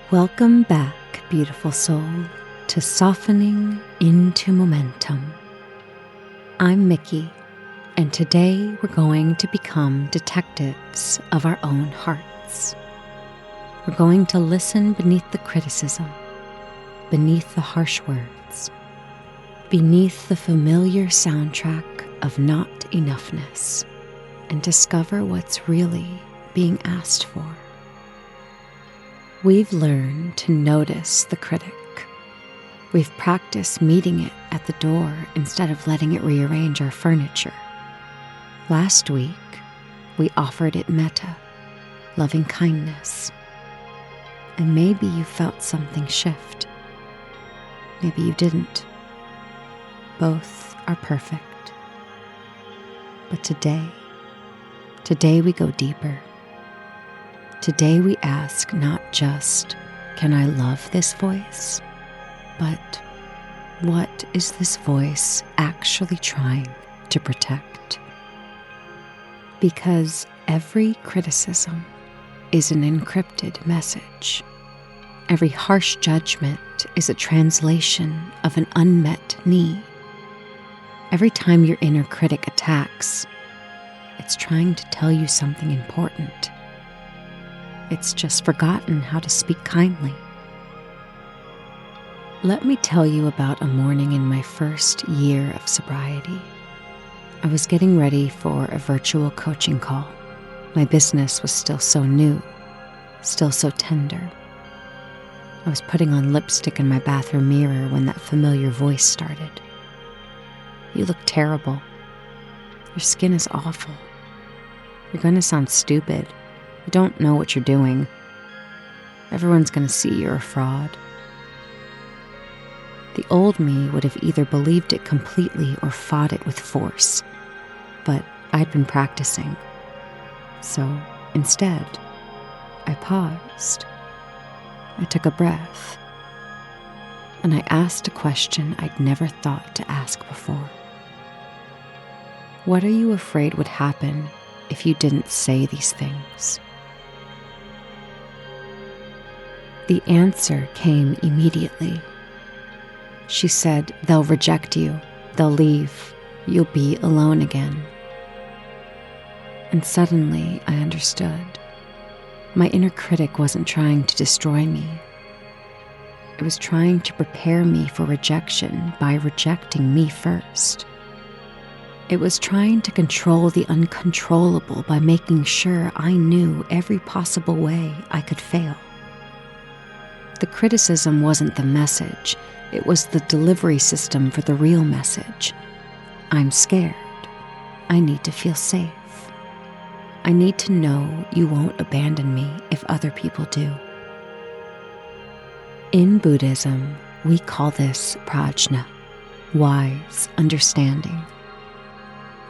Welcome back, beautiful soul, to Softening into Momentum. I'm Mickey, and today we're going to become detectives of our own hearts. We're going to listen beneath the criticism, beneath the harsh words, beneath the familiar soundtrack of not enoughness, and discover what's really being asked for. We've learned to notice the critic. We've practiced meeting it at the door instead of letting it rearrange our furniture. Last week, we offered it metta, loving kindness. And maybe you felt something shift. Maybe you didn't. Both are perfect. But today we go deeper. Today we ask not just, can I love this voice? But what is this voice actually trying to protect? Because every criticism is an encrypted message. Every harsh judgment is a translation of an unmet need. Every time your inner critic attacks, it's trying to tell you something important. It's just forgotten how to speak kindly. Let me tell you about a morning in my first year of sobriety. I was getting ready for a virtual coaching call. My business was still so new, still so tender. I was putting on lipstick in my bathroom mirror when that familiar voice started. You look terrible. Your skin is awful. You're going to sound stupid. You don't know what you're doing. Everyone's going to see you're a fraud. The old me would have either believed it completely or fought it with force, but I'd been practicing. So instead, I paused. I took a breath, and I asked a question I'd never thought to ask before. What are you afraid would happen if you didn't say these things? The answer came immediately. She said, they'll reject you, they'll leave, you'll be alone again. And suddenly I understood. My inner critic wasn't trying to destroy me. It was trying to prepare me for rejection by rejecting me first. It was trying to control the uncontrollable by making sure I knew every possible way I could fail. The criticism wasn't the message, it was the delivery system for the real message. I'm scared. I need to feel safe. I need to know you won't abandon me if other people do. In Buddhism, we call this Prajna, wise understanding.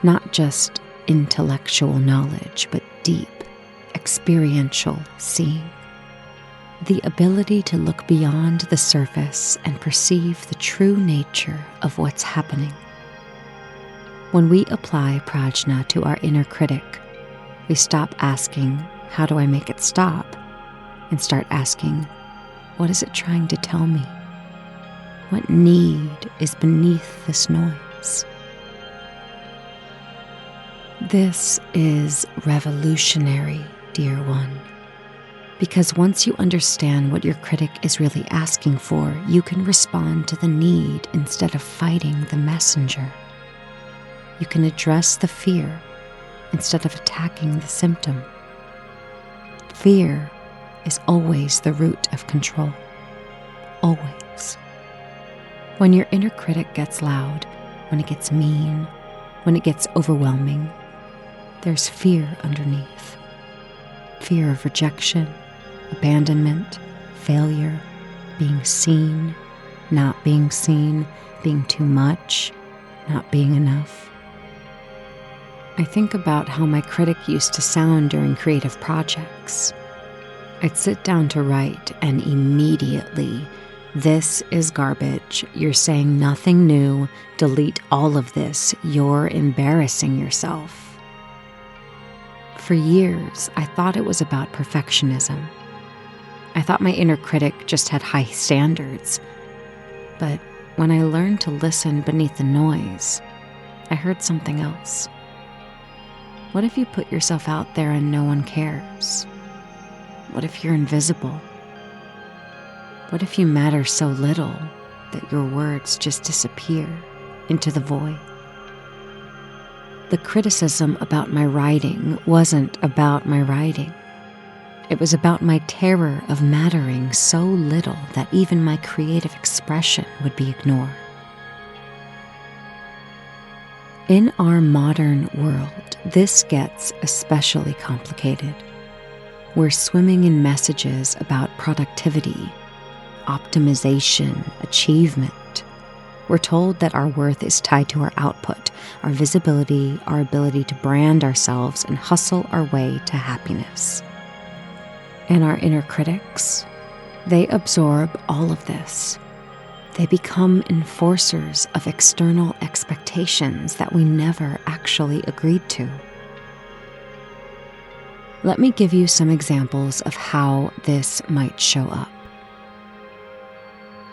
Not just intellectual knowledge, but deep, experiential seeing. The ability to look beyond the surface and perceive the true nature of what's happening. When we apply Prajna to our inner critic, we stop asking, how do I make it stop? And start asking, what is it trying to tell me? What need is beneath this noise? This is revolutionary, dear one. Because once you understand what your critic is really asking for, you can respond to the need instead of fighting the messenger. You can address the fear instead of attacking the symptom. Fear is always the root of control. Always. When your inner critic gets loud, when it gets mean, when it gets overwhelming, there's fear underneath. Fear of rejection, abandonment, failure, being seen, not being seen, being too much, not being enough. I think about how my critic used to sound during creative projects. I'd sit down to write and immediately, this is garbage, you're saying nothing new, delete all of this, you're embarrassing yourself. For years, I thought it was about perfectionism. I thought my inner critic just had high standards. But when I learned to listen beneath the noise, I heard something else. What if you put yourself out there and no one cares? What if you're invisible? What if you matter so little that your words just disappear into the void? The criticism about my writing wasn't about my writing. It was about my terror of mattering so little that even my creative expression would be ignored. In our modern world, this gets especially complicated. We're swimming in messages about productivity, optimization, achievement. We're told that our worth is tied to our output, our visibility, our ability to brand ourselves and hustle our way to happiness. And our inner critics, they absorb all of this. They become enforcers of external expectations that we never actually agreed to. Let me give you some examples of how this might show up.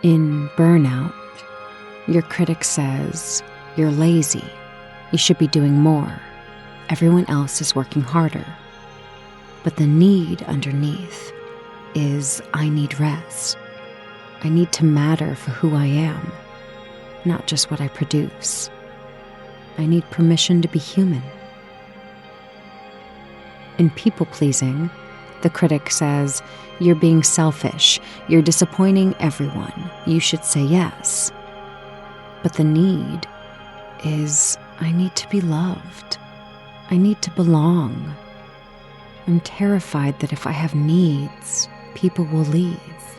In Burnout, your critic says, "You're lazy. You should be doing more. Everyone else is working harder." But the need underneath is, I need rest. I need to matter for who I am, not just what I produce. I need permission to be human. In people-pleasing, the critic says, "You're being selfish. You're disappointing everyone. You should say yes." But the need is, I need to be loved. I need to belong. I'm terrified that if I have needs, people will leave.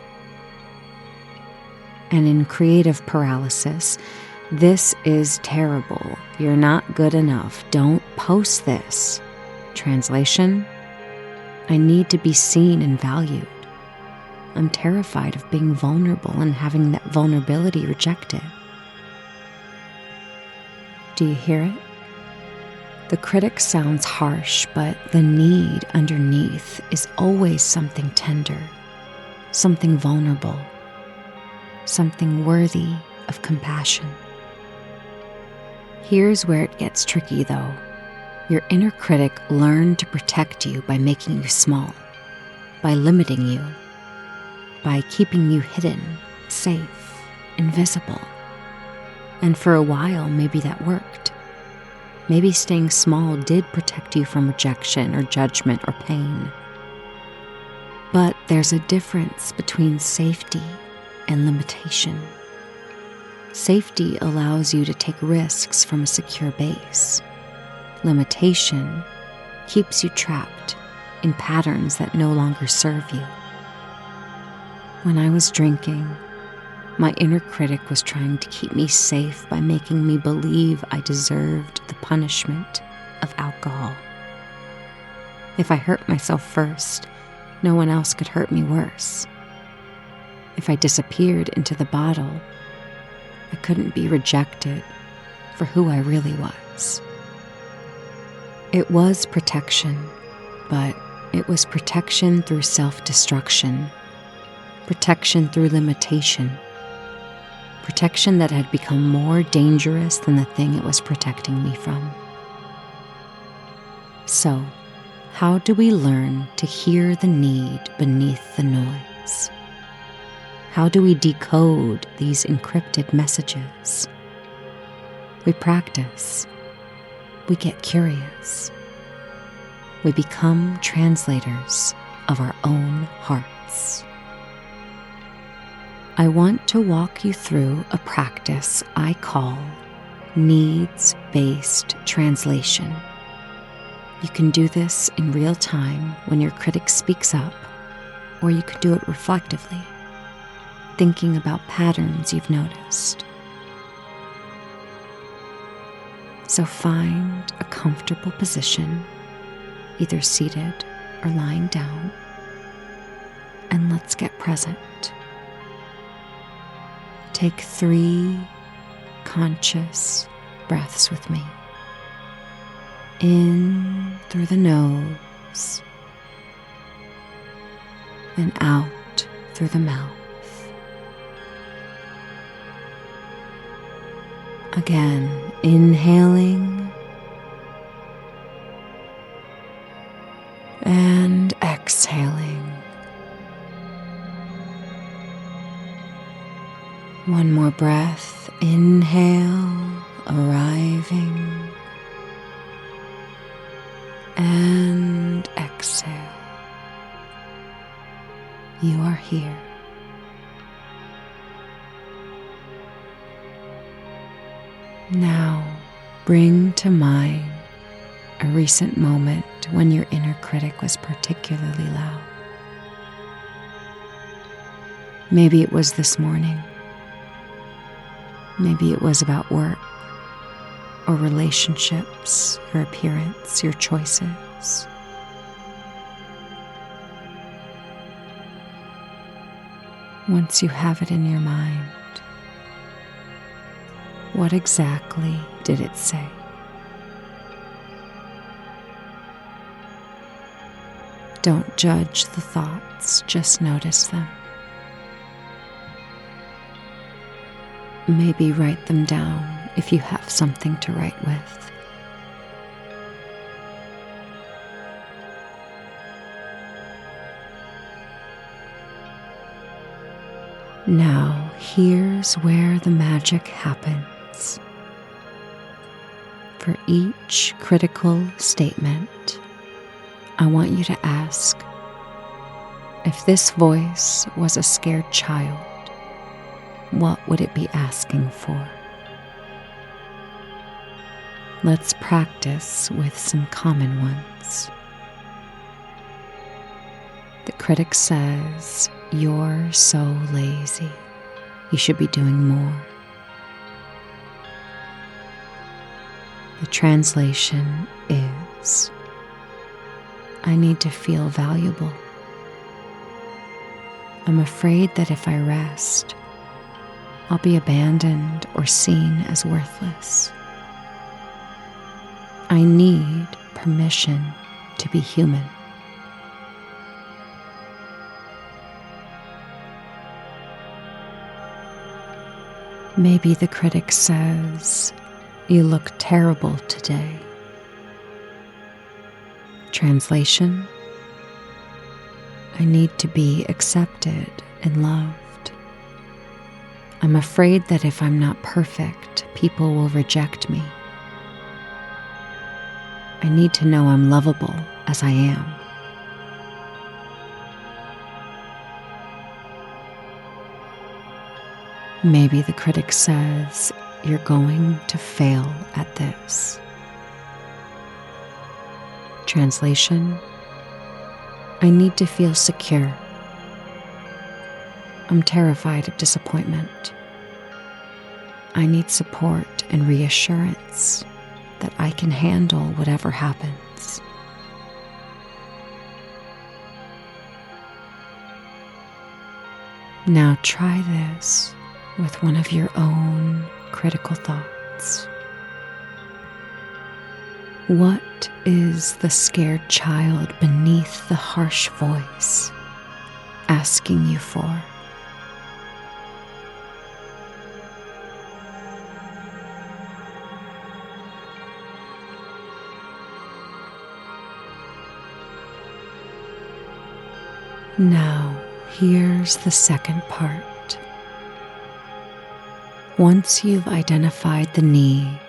And in creative paralysis, this is terrible. You're not good enough. Don't post this. Translation, I need to be seen and valued. I'm terrified of being vulnerable and having that vulnerability rejected. Do you hear it? The critic sounds harsh, but the need underneath is always something tender, something vulnerable, something worthy of compassion. Here's where it gets tricky, though. Your inner critic learned to protect you by making you small, by limiting you, by keeping you hidden, safe, invisible. And for a while, maybe that worked. Maybe staying small did protect you from rejection or judgment or pain. But there's a difference between safety and limitation. Safety allows you to take risks from a secure base. Limitation keeps you trapped in patterns that no longer serve you. When I was drinking, my inner critic was trying to keep me safe by making me believe I deserved the punishment of alcohol. If I hurt myself first, no one else could hurt me worse. If I disappeared into the bottle, I couldn't be rejected for who I really was. It was protection, but it was protection through self-destruction, protection through limitation, protection that had become more dangerous than the thing it was protecting me from. So, how do we learn to hear the need beneath the noise? How do we decode these encrypted messages? We practice. We get curious. We become translators of our own hearts. I want to walk you through a practice I call needs-based translation. You can do this in real time when your critic speaks up, or you can do it reflectively, thinking about patterns you've noticed. So find a comfortable position, either seated or lying down, and let's get present. Take 3 conscious breaths with me. In through the nose and out through the mouth. Again, inhaling and exhaling. One more breath. Inhale, arriving, and exhale. You are here. Now, bring to mind a recent moment when your inner critic was particularly loud. Maybe it was this morning. Maybe it was about work or relationships, your appearance, your choices. Once you have it in your mind, what exactly did it say? Don't judge the thoughts, just notice them. Maybe write them down if you have something to write with. Now, here's where the magic happens. For each critical statement, I want you to ask, if this voice was a scared child, what would it be asking for? Let's practice with some common ones. The critic says, "You're so lazy. You should be doing more." The translation is, "I need to feel valuable. I'm afraid that if I rest, I'll be abandoned or seen as worthless. I need permission to be human." Maybe the critic says, "You look terrible today." Translation: I need to be accepted and loved. I'm afraid that if I'm not perfect, people will reject me. I need to know I'm lovable as I am. Maybe the critic says, "You're going to fail at this." Translation: I need to feel secure. I'm terrified of disappointment. I need support and reassurance that I can handle whatever happens. Now try this with one of your own critical thoughts. What is the scared child beneath the harsh voice asking you for? Now, here's the second part. Once you've identified the need,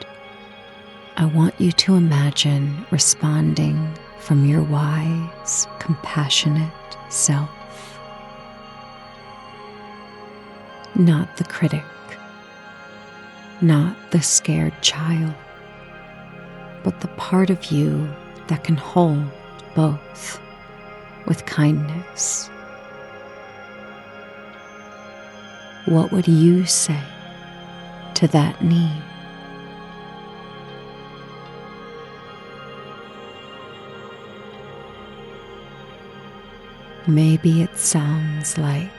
I want you to imagine responding from your wise, compassionate self. Not the critic, not the scared child, but the part of you that can hold both with kindness. What would you say to that need? Maybe it sounds like,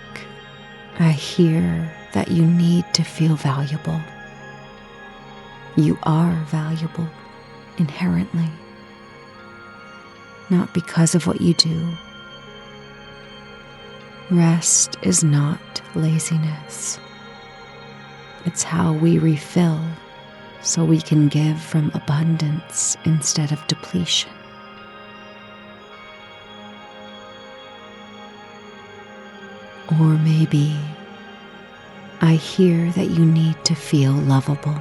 "I hear that you need to feel valuable. You are valuable inherently, not because of what you do, Rest is not laziness. It's how we refill so we can give from abundance instead of depletion. Or maybe I hear that you need to feel lovable.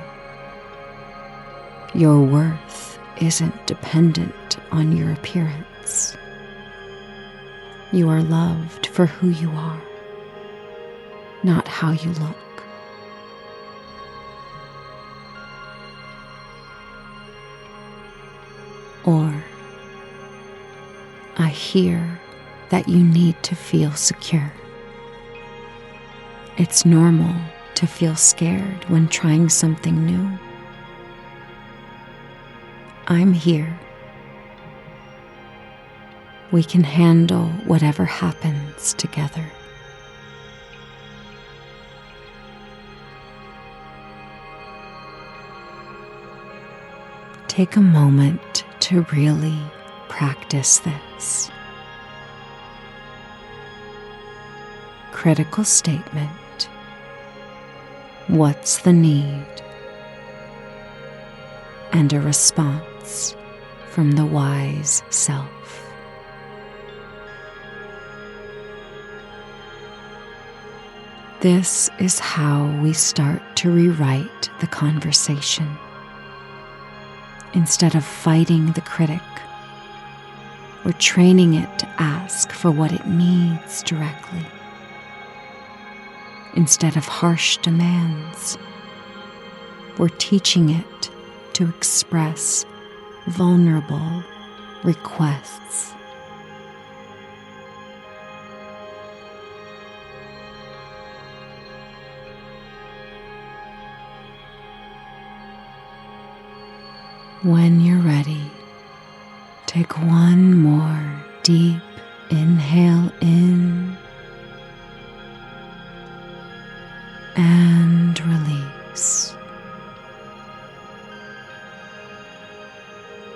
Your worth isn't dependent on your appearance. You are loved for who you are, not how you look. Or I hear that you need to feel secure. It's normal to feel scared when trying something new. I'm here. We can handle whatever happens together. Take a moment to really practice this. Critical statement. What's the need? And a response from the wise self. This is how we start to rewrite the conversation. Instead of fighting the critic, we're training it to ask for what it needs directly. Instead of harsh demands, we're teaching it to express vulnerable requests. When you're ready, take one more deep inhale in and release.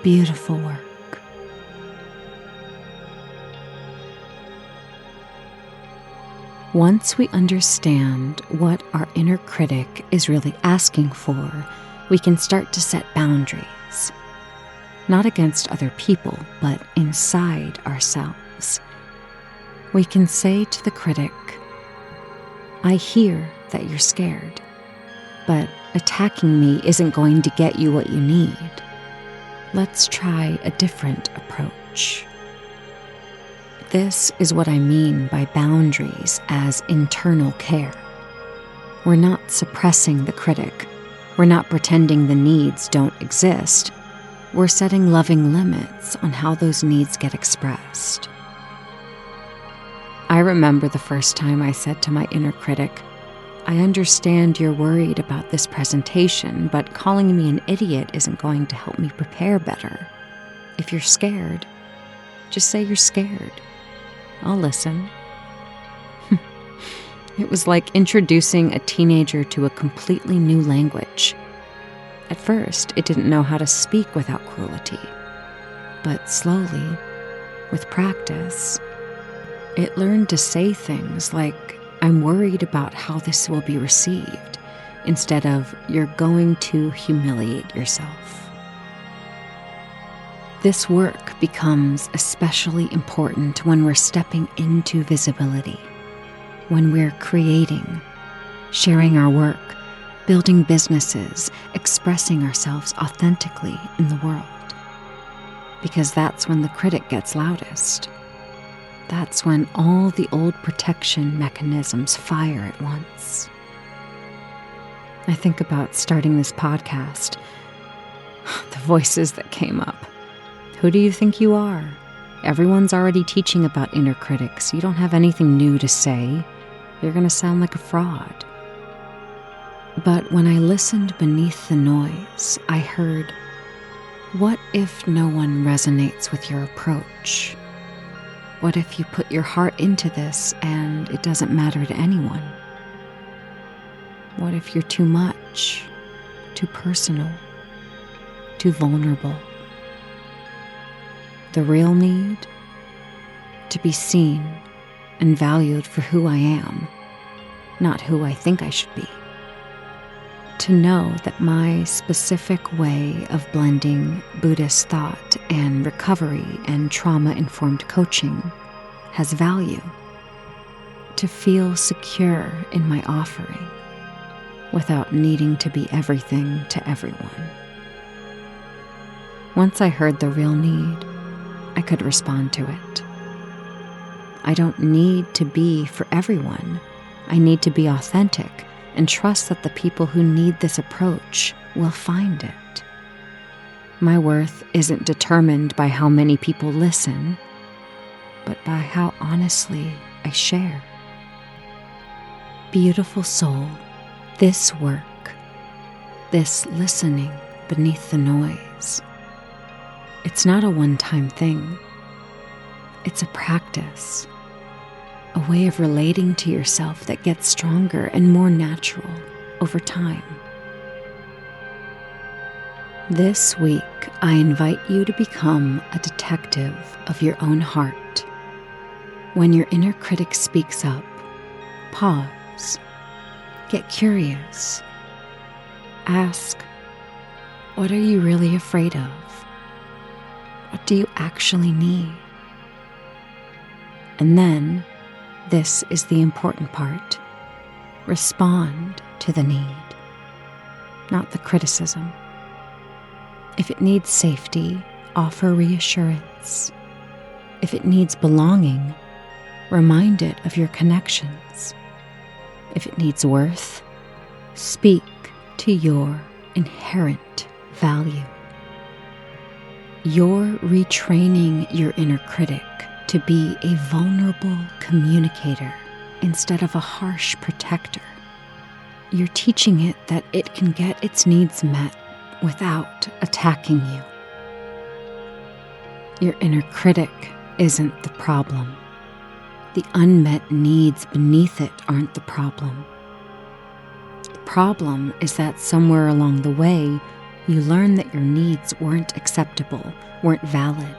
Beautiful work. Once we understand what our inner critic is really asking for, we can start to set boundaries. Not against other people, but inside ourselves. We can say to the critic, I hear that you're scared, but attacking me isn't going to get you what you need. Let's try a different approach. This is what I mean by boundaries as internal care. We're not suppressing the critic. We're not pretending the needs don't exist. We're setting loving limits on how those needs get expressed. I remember the first time I said to my inner critic, I understand you're worried about this presentation, but calling me an idiot isn't going to help me prepare better. If you're scared, just say you're scared. I'll listen. It was like introducing a teenager to a completely new language. At first, it didn't know how to speak without cruelty. But slowly, with practice, it learned to say things like, I'm worried about how this will be received, instead of, you're going to humiliate yourself. This work becomes especially important when we're stepping into visibility, when we're creating, sharing our work, building businesses, expressing ourselves authentically in the world. Because that's when the critic gets loudest. That's when all the old protection mechanisms fire at once. I think about starting this podcast. The voices that came up. Who do you think you are? Everyone's already teaching about inner critics. You don't have anything new to say. You're going to sound like a fraud. But when I listened beneath the noise, I heard, what if no one resonates with your approach? What if you put your heart into this and it doesn't matter to anyone? What if you're too much, too personal, too vulnerable? The real need? To be seen and valued for who I am, not who I think I should be. To know that my specific way of blending Buddhist thought and recovery and trauma-informed coaching has value. To feel secure in my offering without needing to be everything to everyone. Once I heard the real need, I could respond to it. I don't need to be for everyone. I need to be authentic and trust that the people who need this approach will find it. My worth isn't determined by how many people listen, but by how honestly I share. Beautiful soul, this work, this listening beneath the noise, it's not a one-time thing. It's a practice, a way of relating to yourself that gets stronger and more natural over time. This week, I invite you to become a detective of your own heart. When your inner critic speaks up, pause, get curious, ask, what are you really afraid of? What do you actually need? And then, this is the important part, respond to the need, not the criticism. If it needs safety, offer reassurance. If it needs belonging, remind it of your connections. If it needs worth, speak to your inherent value. You're retraining your inner critic to be a vulnerable communicator instead of a harsh protector. You're teaching it that it can get its needs met without attacking you. Your inner critic isn't the problem. The unmet needs beneath it aren't the problem. The problem is that somewhere along the way, you learn that your needs weren't acceptable, weren't valid,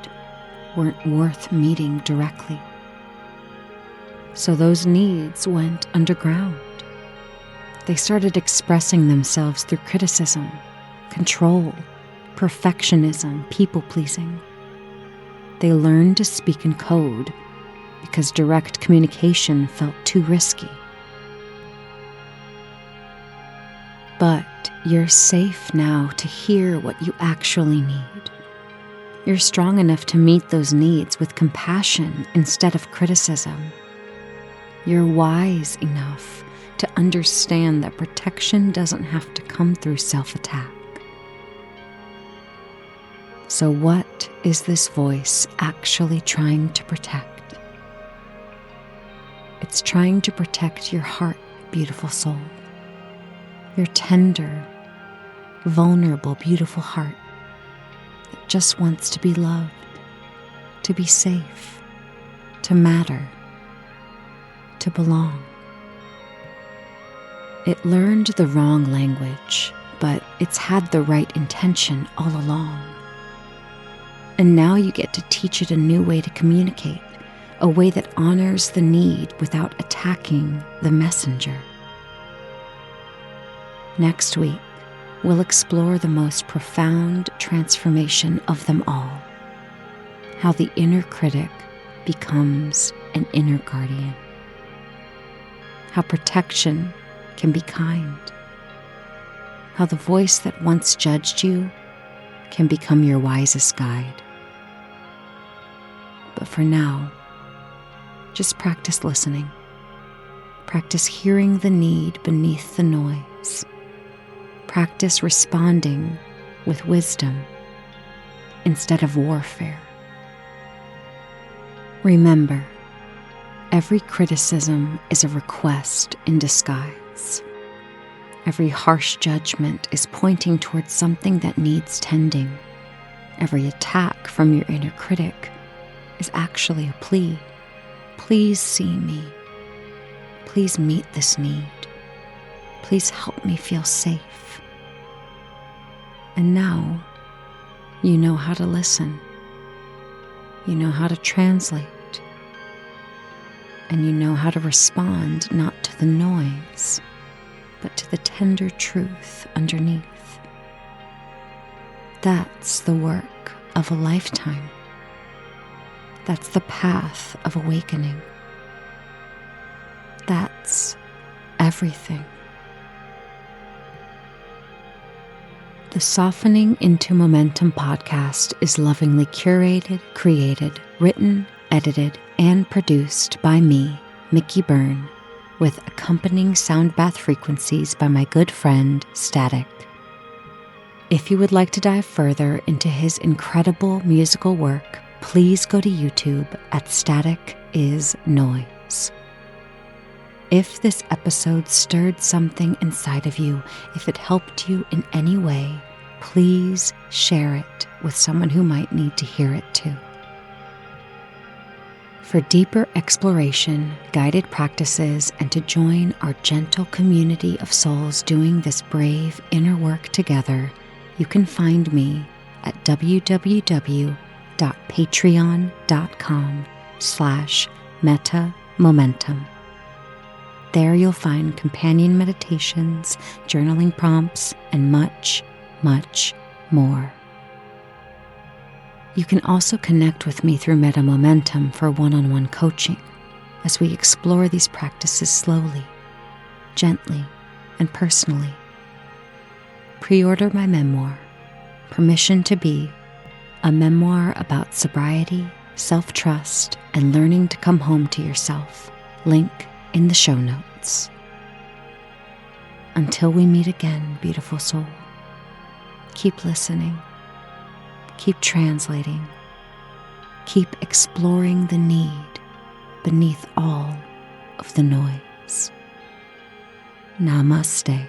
weren't worth meeting directly. So those needs went underground. They started expressing themselves through criticism, control, perfectionism, people-pleasing. They learned to speak in code because direct communication felt too risky. But you're safe now to hear what you actually need. You're strong enough to meet those needs with compassion instead of criticism. You're wise enough to understand that protection doesn't have to come through self-attack. So what is this voice actually trying to protect? It's trying to protect your heart, beautiful soul. Your tender, vulnerable, beautiful heart that just wants to be loved, to be safe, to matter, to belong. It learned the wrong language, but it's had the right intention all along. And now you get to teach it a new way to communicate, a way that honors the need without attacking the messenger. Next week, we'll explore the most profound transformation of them all, how the inner critic becomes an inner guardian, how protection can be kind, how the voice that once judged you can become your wisest guide. But for now, just practice listening. Practice hearing the need beneath the noise. Practice responding with wisdom instead of warfare. Remember, every criticism is a request in disguise. Every harsh judgment is pointing towards something that needs tending. Every attack from your inner critic is actually a plea. Please see me. Please meet this need. Please help me feel safe. And now, you know how to listen. You know how to translate. and you know how to respond not to the noise, but to the tender truth underneath. That's the work of a lifetime. That's the path of awakening. That's everything. The Softening into Momentum podcast is lovingly curated, created, written, edited, and produced by me, Mickey Byrne, with accompanying sound bath frequencies by my good friend, Static. If you would like to dive further into his incredible musical work, please go to YouTube at Static is Noise. If this episode stirred something inside of you, if it helped you in any way, please share it with someone who might need to hear it too. For deeper exploration, guided practices, and to join our gentle community of souls doing this brave inner work together, you can find me at www.patreon.com/metamomentum. There you'll find companion meditations, journaling prompts, and much, much more. You can also connect with me through Meta Momentum for one-on-one coaching as we explore these practices slowly, gently, and personally. Pre-order my memoir, Permission to Be, a memoir about sobriety, self-trust, and learning to come home to yourself. Link in the show notes. Until we meet again, beautiful soul, keep listening, keep translating, keep exploring the need beneath all of the noise. Namaste.